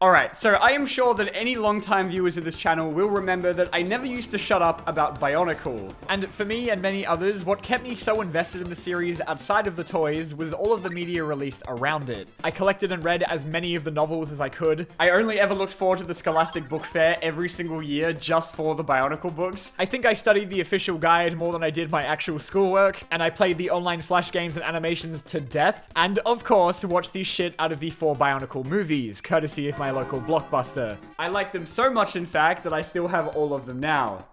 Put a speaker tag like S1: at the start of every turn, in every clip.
S1: Alright, so I am sure that any long-time viewers of this channel will remember that I never used to shut up about BIONICLE. And for me and many others, what kept me so invested in the series outside of the toys was all of the media released around it. I collected and read as many of the novels as I could. I only ever looked forward to the Scholastic Book Fair every single year just for the BIONICLE books. I think I studied the official guide more than I did my actual schoolwork, and I played the online Flash games and animations to death, and of course, watched the shit out of the 4 BIONICLE movies, courtesy of my local Blockbuster. I like them so much, in fact, that I still have all of them now.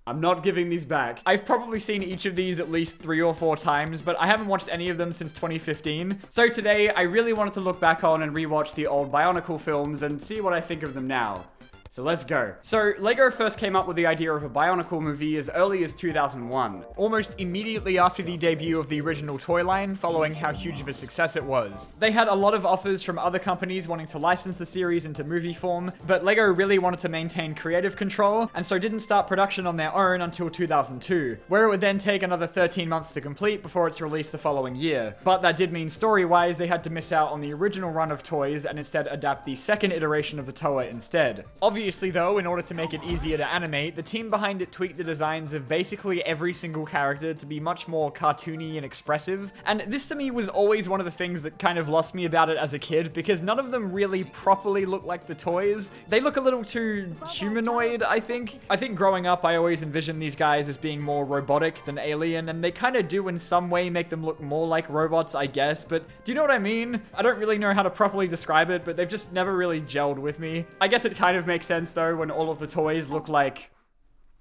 S1: I'm not giving these back. I've probably seen each of these at least 3 or 4 times, but I haven't watched any of them since 2015. So today, I really wanted to look back on and rewatch the old BIONICLE films and see what I think of them now. So let's go. So LEGO first came up with the idea of a BIONICLE movie as early as 2001, almost immediately after the debut of the original toy line, following how huge of a success it was. They had a lot of offers from other companies wanting to license the series into movie form, but LEGO really wanted to maintain creative control, and so didn't start production on their own until 2002, where it would then take another 13 months to complete before its release the following year. But that did mean story-wise, they had to miss out on the original run of toys and instead adapt the second iteration of the TOA instead. Obviously though, in order to make it easier to animate, the team behind it tweaked the designs of basically every single character to be much more cartoony and expressive, and this to me was always one of the things that kind of lost me about it as a kid, because none of them really properly look like the toys. They look a little too humanoid, I think. I think growing up, I always envisioned these guys as being more robotic than alien, and they kind of do in some way make them look more like robots, I guess, but do you know what I mean? I don't really know how to properly describe it, but they've just never really gelled with me. I guess it kind of makes sense though, when all of the toys look like...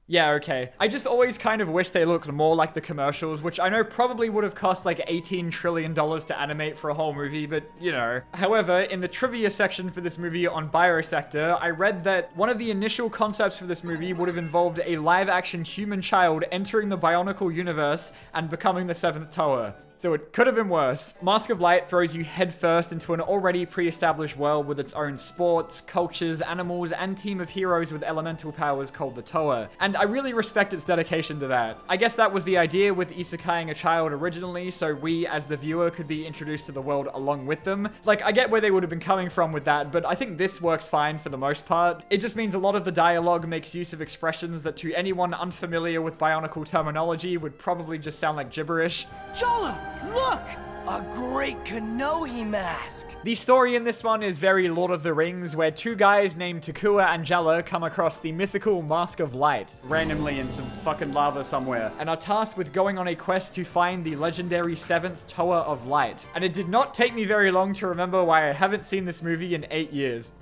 S1: Yeah, okay. I just always kind of wish they looked more like the commercials, which I know probably would have cost like $18 trillion to animate for a whole movie, but you know. However, in the trivia section for this movie on Biosector, I read that one of the initial concepts for this movie would have involved a live-action human child entering the BIONICLE universe and becoming the 7th TOA. So it could have been worse. Mask of Light throws you headfirst into an already pre-established world with its own sports, cultures, animals, and team of heroes with elemental powers called the TOA. And I really respect its dedication to that. I guess that was the idea with isekaiing a child originally, so we, as the viewer, could be introduced to the world along with them. Like, I get where they would have been coming from with that, but I think this works fine for the most part. It just means a lot of the dialogue makes use of expressions that to anyone unfamiliar with BIONICLE terminology would probably just sound like gibberish.
S2: Jola! Look! A great Kanohi mask!
S1: The story in this one is very Lord of the Rings, where 2 guys named TAKUAAAAAAAAA and Jala come across the mythical Mask of Light, randomly in some fucking lava somewhere, and are tasked with going on a quest to find the legendary 7th TOA of Light. And it did not take me very long to remember why I haven't seen this movie in 8 years.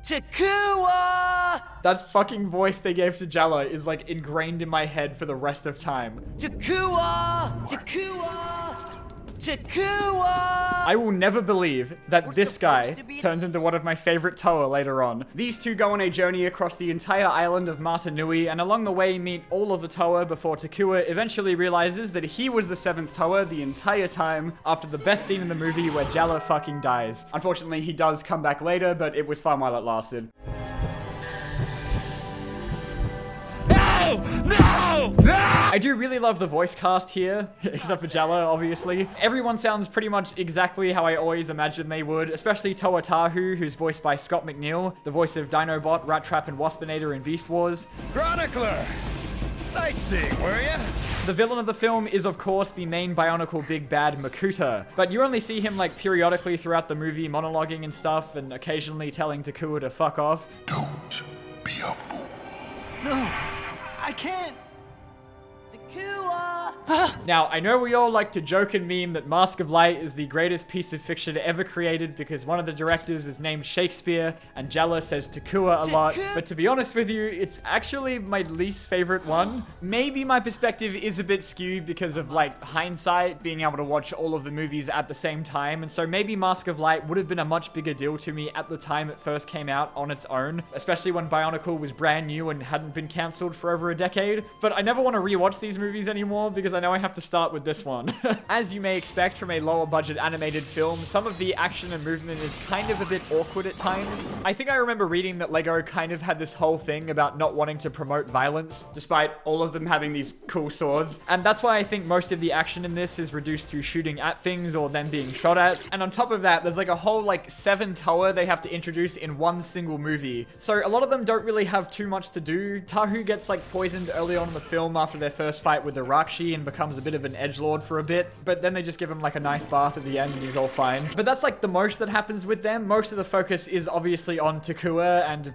S2: TAKUAAAAAAAA!
S1: That fucking voice they gave to Jala is like ingrained in my head for the rest of time.
S2: TAKUAAAAAAA! TAKUAAAAAAA! TAKUAAAAAAA!
S1: I will never believe that this guy turns into one of my favorite TOA later on. These 2 go on a journey across the entire island of Mata Nui, and along the way meet all of the TOA before TAKUAAAAAA eventually realizes that he was the 7th TOA the entire time after the best scene in the movie where Jala fucking dies. Unfortunately, he does come back later, but it was fun while it lasted. No! I do really love the voice cast here, except for Jala, obviously. Everyone sounds pretty much exactly how I always imagined they would, especially Toa TAHU, who's voiced by Scott McNeil, the voice of Dinobot, Rat Trap, and Waspinator in Beast Wars.
S3: Chronicler! Sightseeing, were ya?
S1: The villain of the film is, of course, the main BIONICLE big bad Makuta, but you only see him, like, periodically throughout the movie, monologuing and stuff, and occasionally telling TAKUAAAAAA to fuck off.
S4: Don't be a fool.
S2: No, I can't. TAKUAAAAAAA!
S1: Now, I know we all like to joke and meme that Mask of Light is the greatest piece of fiction ever created because one of the directors is named Shakespeare and Jala says TAKUAAAAAA a lot, but to be honest with you, it's actually my least favorite one. Maybe my perspective is a bit skewed because of, like, hindsight, being able to watch all of the movies at the same time, and so maybe Mask of Light would have been a much bigger deal to me at the time it first came out on its own, especially when BIONICLE was brand new and hadn't been cancelled for over a decade. But I never want to rewatch these movies anymore because I know I have to start with this one. As you may expect from a lower budget animated film, some of the action and movement is kind of a bit awkward at times. I think I remember reading that LEGO kind of had this whole thing about not wanting to promote violence, despite all of them having these cool swords. And that's why I think most of the action in this is reduced to shooting at things or them being shot at. And on top of that, there's like a whole like 7 TAHU they have to introduce in one single movie. So a lot of them don't really have too much to do. TAHU gets like poisoned early on in the film after their first fight with the Rakshi and becomes a bit of an edgelord for a bit, but then they just give him like a nice bath at the end and he's all fine. But that's like the most that happens with them. Most of the focus is obviously on TAKUAAAAAAAAA and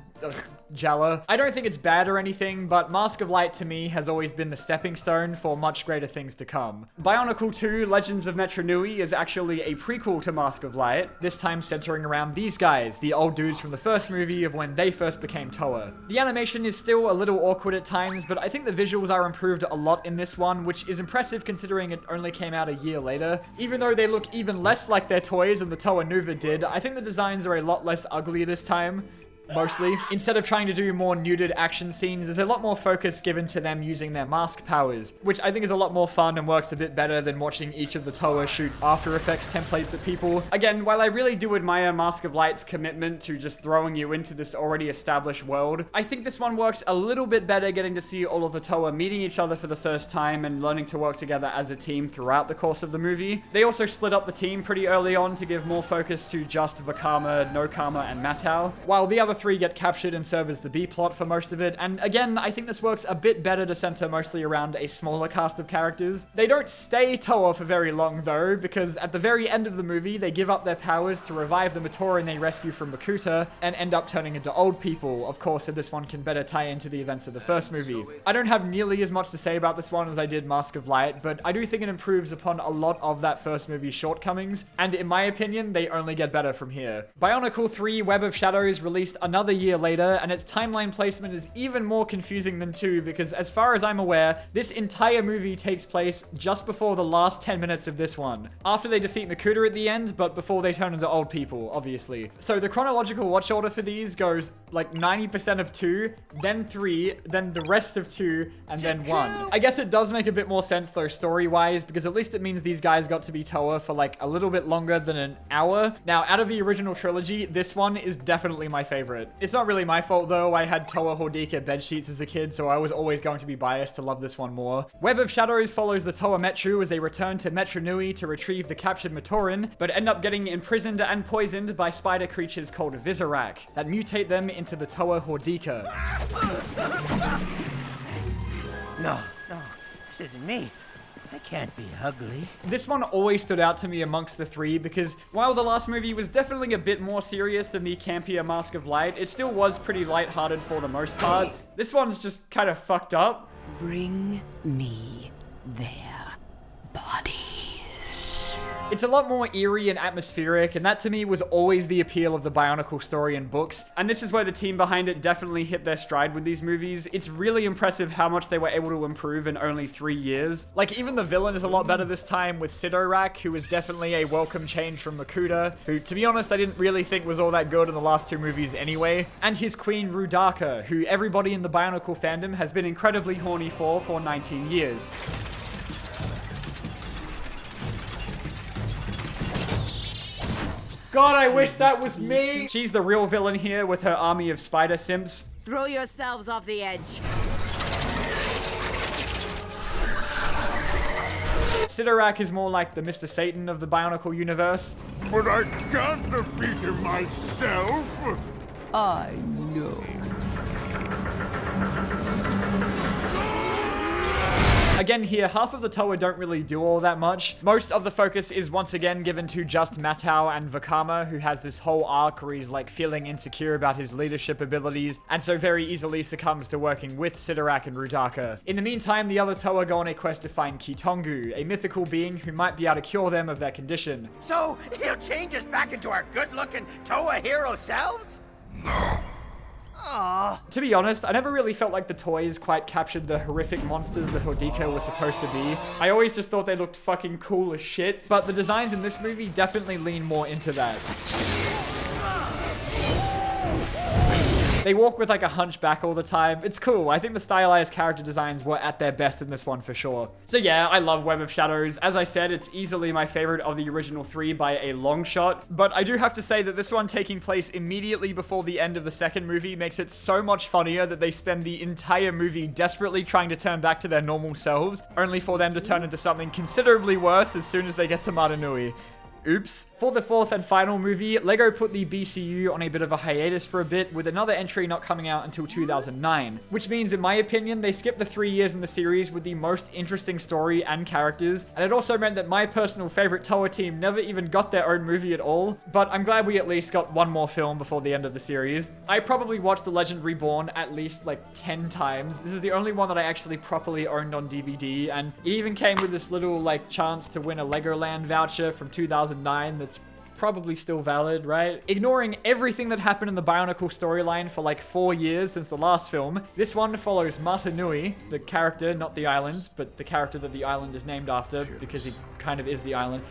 S1: Jala. I don't think it's bad or anything, but Mask of Light to me has always been the stepping stone for much greater things to come. Bionicle 2 Legends of Metru Nui is actually a prequel to Mask of Light, this time centering around these guys, the old dudes from the first movie of when they first became TOA. The animation is still a little awkward at times, but I think the visuals are improved a lot in this one, which is impressive considering it only came out a year later. Even though they look even less like their toys than the TOA NUVA did, I think the designs are a lot less ugly this time. Mostly. Instead of trying to do more nuded action scenes, there's a lot more focus given to them using their mask powers, which I think is a lot more fun and works a bit better than watching each of the TOA shoot After Effects templates at people. Again, while I really do admire Mask of Light's commitment to just throwing you into this already established world, I think this one works a little bit better getting to see all of the TOA meeting each other for the first time and learning to work together as a team throughout the course of the movie. They also split up the team pretty early on to give more focus to just Vakama, Nokama, and Matau, while the other 3 get captured and serve as the B-plot for most of it. And again, I think this works a bit better to center mostly around a smaller cast of characters. They don't stay TOA for very long though, because at the very end of the movie, they give up their powers to revive the Matoran they rescue from Makuta and end up turning into old people. Of course, so this one can better tie into the events of the first movie. I don't have nearly as much to say about this one as I did Mask of Light, but I do think it improves upon a lot of that first movie's shortcomings, and in my opinion, they only get better from here. Bionicle 3 Web of Shadows released another year later, and its timeline placement is even more confusing than 2 because as far as I'm aware, this entire movie takes place just before the last 10 minutes of this one. After they defeat Makuta at the end, but before they turn into old people, obviously. So the chronological watch order for these goes like 90% of 2, then 3, then the rest of 2, and then 1. I guess it does make a bit more sense though story-wise, because at least it means these guys got to be TOA for like a little bit longer than an hour. Now, out of the original trilogy, this one is definitely my favorite. It's not really my fault though. I had TOA Hordika bedsheets as a kid, so I was always going to be biased to love this one more. Web of Shadows follows the TOA Metru as they return to Metru Nui to retrieve the captured Matoran, but end up getting imprisoned and poisoned by spider creatures called Visorak that mutate them into the TOA Hordika.
S2: No, this isn't me. I can't be ugly.
S1: This one always stood out to me amongst the 3 because while the last movie was definitely a bit more serious than the campier Mask of Light, it still was pretty lighthearted for the most part. This one's just kind of fucked up.
S5: Bring me their bodies.
S1: It's a lot more eerie and atmospheric, and that to me was always the appeal of the Bionicle story and books, and this is where the team behind it definitely hit their stride with these movies. It's really impressive how much they were able to improve in only 3 years. Like, even the villain is a lot better this time with Sidorak, who is definitely a welcome change from Makuta, who, to be honest, I didn't really think was all that good in the last 2 movies anyway, and his queen Rudaka, who everybody in the Bionicle fandom has been incredibly horny for 19 years. God, I wish that was me! She's the real villain here with her army of spider simps.
S5: Throw yourselves off the edge.
S1: Sidorak is more like the Mr. Satan of the Bionicle universe.
S4: But I can't defeat him myself.
S5: I know.
S1: Again here, half of the TOA don't really do all that much. Most of the focus is once again given to just Matau and Vakama, who has this whole arc where he's like feeling insecure about his leadership abilities, and so very easily succumbs to working with Sidorak and Rudaka. In the meantime, the other TOA go on a quest to find Kitongu, a mythical being who might be able to cure them of their condition.
S2: So, he'll change us back into our good-looking TOA hero selves?
S4: No.
S2: Aww.
S1: To be honest, I never really felt like the toys quite captured the horrific monsters that Hordika was supposed to be. I always just thought they looked fucking cool as shit, but the designs in this movie definitely lean more into that. They walk with like a hunchback all the time. It's cool. I think the stylized character designs were at their best in this one for sure. So yeah, I love Web of Shadows. As I said, it's easily my favorite of the original 3 by a long shot, but I do have to say that this one taking place immediately before the end of the second movie makes it so much funnier that they spend the entire movie desperately trying to turn back to their normal selves, only for them to turn into something considerably worse as soon as they get to Maranui. Oops. For the 4th and final movie, LEGO put the BCU on a bit of a hiatus for a bit, with another entry not coming out until 2009. Which means, in my opinion, they skipped the 3 years in the series with the most interesting story and characters, and it also meant that my personal favorite TOA team never even got their own movie at all, but I'm glad we at least got one more film before the end of the series. I probably watched The Legend Reborn at least like 10 times. This is the only one that I actually properly owned on DVD, and it even came with this little like chance to win a Legoland voucher from 2009 that's probably still valid, right? Ignoring everything that happened in the Bionicle storyline for like 4 years since the last film, this one follows Maranui, the character, not the island, but the character that the island is named after, because he kind of is the island.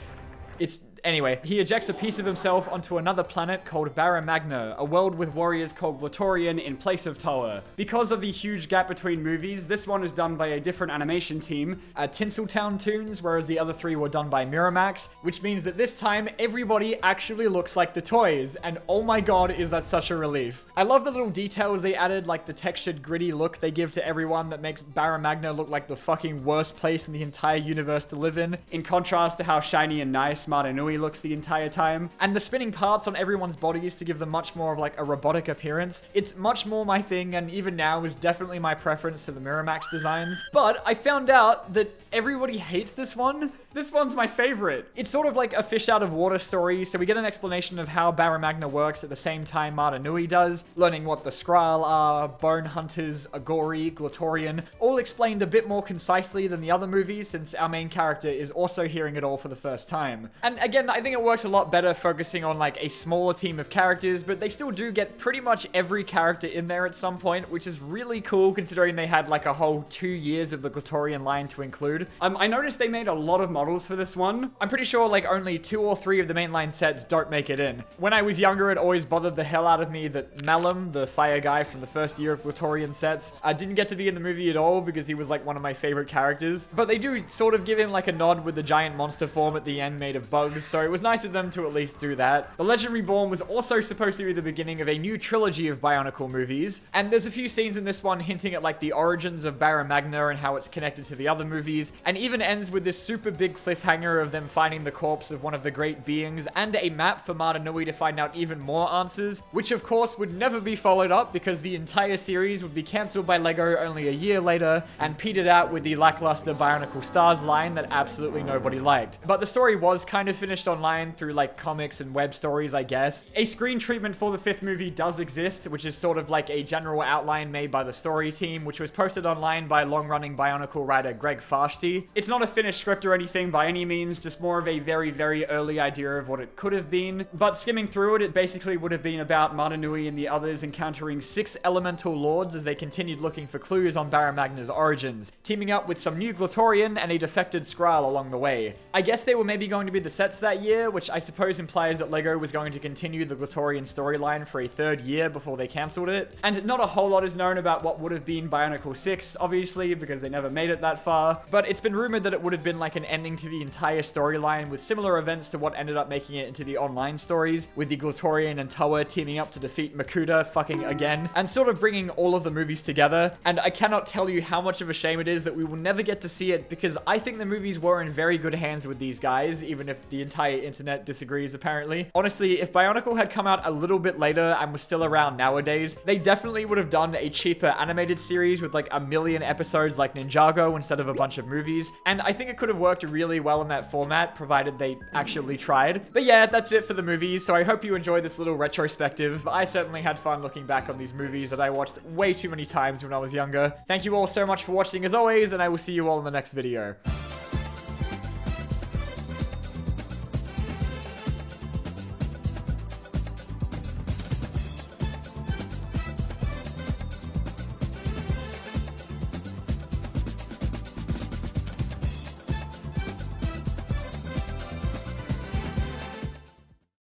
S1: Anyway, he ejects a piece of himself onto another planet called Barra Magna, a world with warriors called Glatorian in place of Toa. Because of the huge gap between movies, this one is done by a different animation team, Tinseltown Toons, whereas the other 3 were done by Miramax, which means that this time, everybody actually looks like the toys, and oh my god, is that such a relief. I love the little details they added, like the textured, gritty look they give to everyone that makes Barra Magna look like the fucking worst place in the entire universe to live in contrast to how shiny and nice Maranui looks the entire time, and the spinning parts on everyone's bodies to give them much more of like a robotic appearance. It's much more my thing, and even now is definitely my preference to the Miramax designs. But I found out that everybody hates this one. This one's my favorite. It's sort of like a fish out of water story, so we get an explanation of how Barra Magna works at the same time Maranui does, learning what the Skrull are, Bone Hunters, Agori, Glatorian, all explained a bit more concisely than the other movies, since our main character is also hearing it all for the first time. And again, I think it works a lot better focusing on like a smaller team of characters, but they still do get pretty much every character in there at some point, which is really cool considering they had like a whole 2 years of the Glatorian line to include. I noticed they made a lot of models for this one. I'm pretty sure like only 2 or 3 of the mainline sets don't make it in. When I was younger, it always bothered the hell out of me that Malum, the fire guy from the first year of Glatorian sets, didn't get to be in the movie at all because he was like one of my favorite characters. But they do sort of give him like a nod with the giant monster form at the end made of bugs, so it was nice of them to at least do that. The Legend Reborn was also supposed to be the beginning of a new trilogy of Bionicle movies, and there's a few scenes in this one hinting at like the origins of Barra Magna and how it's connected to the other movies, and even ends with this super big cliffhanger of them finding the corpse of one of the great beings and a map for Maranui to find out even more answers, which of course would never be followed up because the entire series would be cancelled by LEGO only a year later and petered out with the lackluster Bionicle Stars line that absolutely nobody liked. But the story was kind of finished online through like comics and web stories, I guess. A screen treatment for the 5th movie does exist, which is sort of like a general outline made by the story team, which was posted online by long-running Bionicle writer Greg Fashti. It's not a finished script or anything by any means, just more of a very, very early idea of what it could have been. But skimming through it, it basically would have been about Maranui and the others encountering 6 elemental lords as they continued looking for clues on Barra Magna's origins, teaming up with some new Glatorian and a defected Skrull along the way. I guess they were maybe going to be the sets that year, which I suppose implies that LEGO was going to continue the Glatorian storyline for a 3rd year before they cancelled it. And not a whole lot is known about what would have been Bionicle 6, obviously, because they never made it that far, but it's been rumored that it would have been like an ending to the entire storyline with similar events to what ended up making it into the online stories, with the Glatorian and Toa teaming up to defeat Makuta fucking again, and sort of bringing all of the movies together. And I cannot tell you how much of a shame it is that we will never get to see it, because I think the movies were in very good hands with these guys, even if the entire internet disagrees apparently. Honestly, if Bionicle had come out a little bit later and was still around nowadays, they definitely would have done a cheaper animated series with like 1 million episodes like Ninjago instead of a bunch of movies, and I think it could have worked really well in that format, provided they actually tried. But yeah, that's it for the movies, so I hope you enjoyed this little retrospective. I certainly had fun looking back on these movies that I watched way too many times when I was younger. Thank you all so much for watching as always, and I will see you all in the next video.